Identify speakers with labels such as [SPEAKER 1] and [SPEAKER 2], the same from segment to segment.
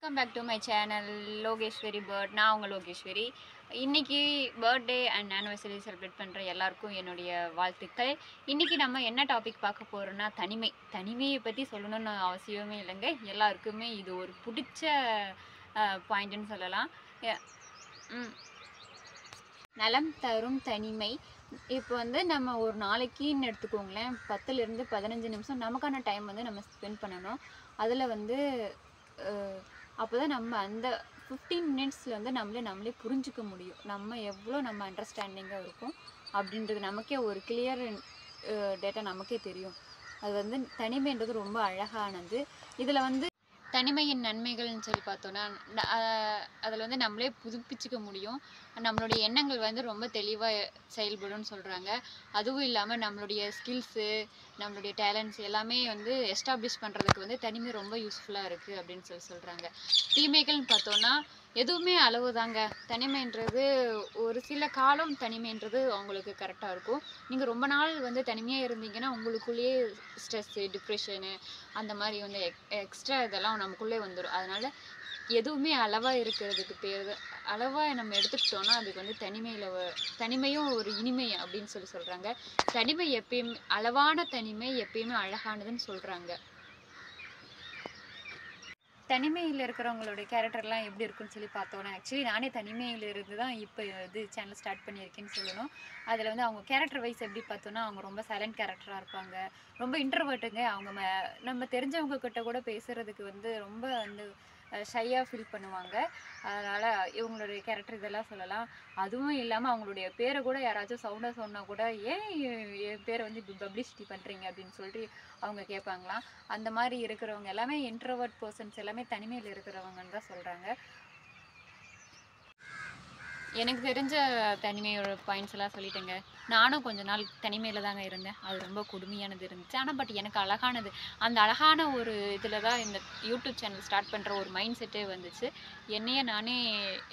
[SPEAKER 1] Welcome back to my channel Lokeshwari bird. நான் உங்கள் லோகேஸ்வரி. இன்னைக்கு பர்த்டே அண்ட் ஆனிவர்சரி செலிப்ரேட் பண்ணுற எல்லாருக்கும் என்னுடைய வாழ்த்துக்கள். இன்னைக்கு நம்ம என்ன டாபிக் பார்க்க போகிறோம்னா தனிமை. தனிமையை பற்றி சொல்லணும்னு அவசியமே இல்லைங்க. எல்லாருக்குமே இது ஒரு பிடிச்ச பாயிண்ட்னு சொல்லலாம். எ- ம், நலம் தரும் தனிமை. இப்போ நம்ம ஒரு நாளைக்குன்னு எடுத்துக்கோங்களேன், 10லேருந்து 15 நிமிஷம் நமக்கான டைம் நம்ம ஸ்பெண்ட் பண்ணணும். அதில் அப்போ தான் நம்ம அந்த 15 மினிட்ஸில் நம்மளே புரிஞ்சுக்க முடியும். நம்ம எவ்வளோ அண்டர்ஸ்டாண்டிங்காக இருக்கும் அப்படின்றது நமக்கே ஒரு கிளியர் டேட்டா நமக்கே தெரியும். அது தனிமைன்றது ரொம்ப அழகானது. இதில் தனிமையின் நன்மைகள்னு சொல்லி பார்த்தோன்னா, அதில் நம்மளே புதுப்பிச்சுக்க முடியும். நம்மளுடைய எண்ணங்கள் ரொம்ப தெளிவாக செயல்படும்னு சொல்கிறாங்க. அதுவும் இல்லாமல் நம்மளுடைய ஸ்கில்ஸு, நம்மளுடைய டேலண்ட்ஸ் எல்லாமே எஸ்டாப்ளிஷ் பண்ணுறதுக்கு தனிமை ரொம்ப யூஸ்ஃபுல்லாக இருக்குது அப்படின்னு சொல்கிறாங்க. தீமைகள்னு பார்த்தோன்னா எதுவுமே அளவு தாங்க. தனிமைன்றது ஒரு சில காலம் தனிமைன்றது அவங்களுக்கு கரெக்டாக இருக்கும். நீங்கள் ரொம்ப நாள் தனிமையாக இருந்தீங்கன்னா உங்களுக்குள்ளேயே ஸ்ட்ரெஸ்ஸு, டிப்ரெஷனு அந்த மாதிரி எக்ஸ்ட்ரா இதெல்லாம் நமக்குள்ளே வந்துடும். அதனால் எதுவுமே அளவாக இருக்கிறதுக்கு பேர் அளவாக நம்ம எடுத்துக்கிட்டோன்னா அதுக்கு தனிமையும் ஒரு இனிமை அப்படின்னு சொல்கிறாங்க. தனிமை எப்பயுமே அளவான தனிமை எப்பயுமே அழகானதுன்னு சொல்கிறாங்க. தனிமையில் இருக்கிறவங்களுடைய கேரக்டர்லாம் எப்படி இருக்குன்னு சொல்லி பார்த்தோன்னா, ஆக்சுவலி நானே தனிமையில் இருந்து தான் இப்போ சேனல் ஸ்டார்ட் பண்ணியிருக்கேன்னு சொல்லணும். அதில் அவங்க கேரக்டர் வைஸ் எப்படி பார்த்தோன்னா, அவங்க ரொம்ப சைலண்ட் கேரக்டராக இருப்பாங்க. ரொம்ப இன்ட்ரோவர்ட்டுங்க. அவங்க நம்ம தெரிஞ்சவங்க கிட்ட கூட பேசுகிறதுக்கு ரொம்ப ஷையாக ஃபீல் பண்ணுவாங்க. அதனால் இவங்களுடைய கேரக்டர் இதெல்லாம் சொல்லலாம். அதுவும் இல்லாமல் அவங்களுடைய பேரை கூட யாராச்சும் சவுண்டாக சொன்னால் கூட, ஏன் என் பேரை இப்படி பப்ளிசிட்டி பண்ணுறீங்க அப்படின்னு சொல்லிட்டு அவங்க கேட்பாங்களாம். அந்த மாதிரி இருக்கிறவங்க எல்லாமே இன்ட்ரோவர்ட் பர்சன்ஸ் எல்லாமே தனிமையில் இருக்கிறவங்கன்னு தான் சொல்கிறாங்க. எனக்கு தெரிஞ்ச தனிமையோட பாயிண்ட்ஸ் எல்லாம் சொல்லிட்டேங்க. நானும் கொஞ்ச நாள் தனிமையில் தாங்க இருந்தேன். அது ரொம்ப கொடுமையானது இருந்துச்சு. ஆனால் பட் எனக்கு அழகானது. அந்த அழகான ஒரு இதில் தான் இந்த யூடியூப் சேனல் ஸ்டார்ட் பண்ணுற ஒரு மைண்ட் செட்டே வந்துச்சு. என்னையே நானே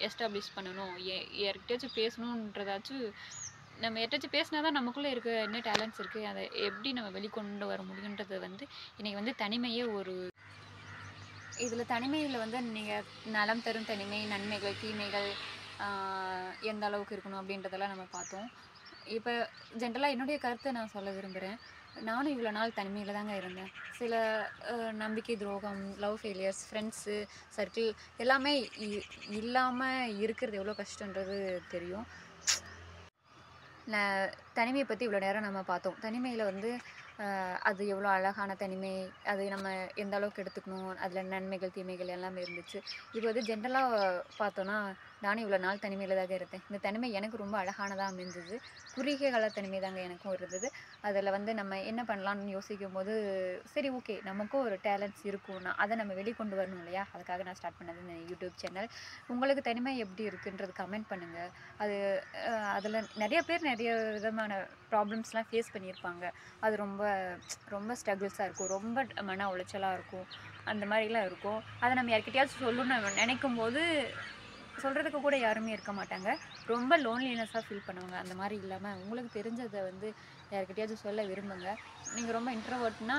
[SPEAKER 1] எஸ்டாப்ளிஷ் பண்ணணும், யார்கிட்டயாச்சும் பேசணுன்றதாச்சும் நம்ம யார்கிட்டயாச்சும் பேசினா தான் நமக்குள்ளே இருக்க என்ன டேலண்ட்ஸ் இருக்குது, அதை எப்படி நம்ம வெளிக்கொண்டு வர முடியுன்றது இன்றைக்கி தனிமையே ஒரு இதில் தனிமையில் நீங்கள் நலம் தரும் தனிமை, நன்மைகள், தீமைகள் எந்த அளவுக்கு இருக்கணும் அப்படின்றதெல்லாம் நம்ம பார்த்தோம். இப்போ ஜென்ரலாக என்னுடைய கருத்தை நான் சொல்ல விரும்புகிறேன். நானும் இவ்வளோ நாள் தனிமையில் தாங்க இருந்தேன். சில நம்பிக்கை துரோகம், லவ் ஃபெயிலியர்ஸ், ஃப்ரெண்ட்ஸு சர்க்கிள் எல்லாமே இல்லாமல் இருக்கிறது எவ்வளோ கஷ்டன்றது தெரியும். தனிமையை பற்றி இவ்வளோ நேரம் நம்ம பார்த்தோம். தனிமையில் அது எவ்வளோ அழகான தனிமை, அது நம்ம எந்த அளவுக்கு எடுத்துக்கணும், அதில் நன்மைகள் தீமைகள் எல்லாமே இருந்துச்சு. இப்போ ஜென்ரலாக பார்த்தோன்னா, நானும் இவ்வளோ நாள் தனிமையில் தாங்க இருந்தேன். இந்த தனிமை எனக்கு ரொம்ப அழகானதாக அமைஞ்சது. குறுகிய கால தனிமை தாங்க எனக்கும் இருந்தது. அதில் நம்ம என்ன பண்ணலான்னு யோசிக்கும் போது, சரி ஓகே நமக்கும் ஒரு டேலண்ட்ஸ் இருக்கும்னா அதை நம்ம வெளிக்கொண்டு வரணும் இல்லையா, அதுக்காக நான் ஸ்டார்ட் பண்ணது இந்த யூடியூப் சேனல். உங்களுக்கு தனிமை எப்படி இருக்குன்றது கமெண்ட் பண்ணுங்கள். அதில் நிறைய பேர் நிறைய விதமான ப்ராப்ளம்ஸ்லாம் ஃபேஸ் பண்ணியிருப்பாங்க. அது ரொம்ப ரொம்ப ஸ்ட்ரகிள்ஸாக இருக்கும், ரொம்ப மன உளைச்சலாக இருக்கும், அந்த மாதிரிலாம் இருக்கும். அதை நம்ம யார்கிட்டயாச்சும் சொல்லணும்னு நினைக்கும் போது சொல்கிறதுக்கு கூட யாருமே இருக்க மாட்டாங்க. ரொம்ப லோன்லினஸ்ஸாக ஃபீல் பண்ணுவாங்க. அந்த மாதிரி இல்லாமல் உங்களுக்கு தெரிஞ்சதை யார்கிட்டயாச்சும் சொல்ல விரும்புங்க. நீங்கள் ரொம்ப இன்ட்ரோவர்ட்னா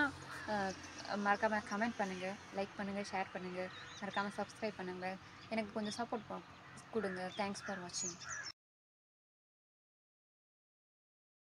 [SPEAKER 1] மறக்காமல் கமெண்ட் பண்ணுங்கள், லைக் பண்ணுங்கள், ஷேர் பண்ணுங்கள், மறக்காமல் சப்ஸ்கிரைப் பண்ணுங்கள். எனக்கு கொஞ்சம் சப்போர்ட் கொடுங்க. தேங்க்ஸ் ஃபார் வாட்சிங்.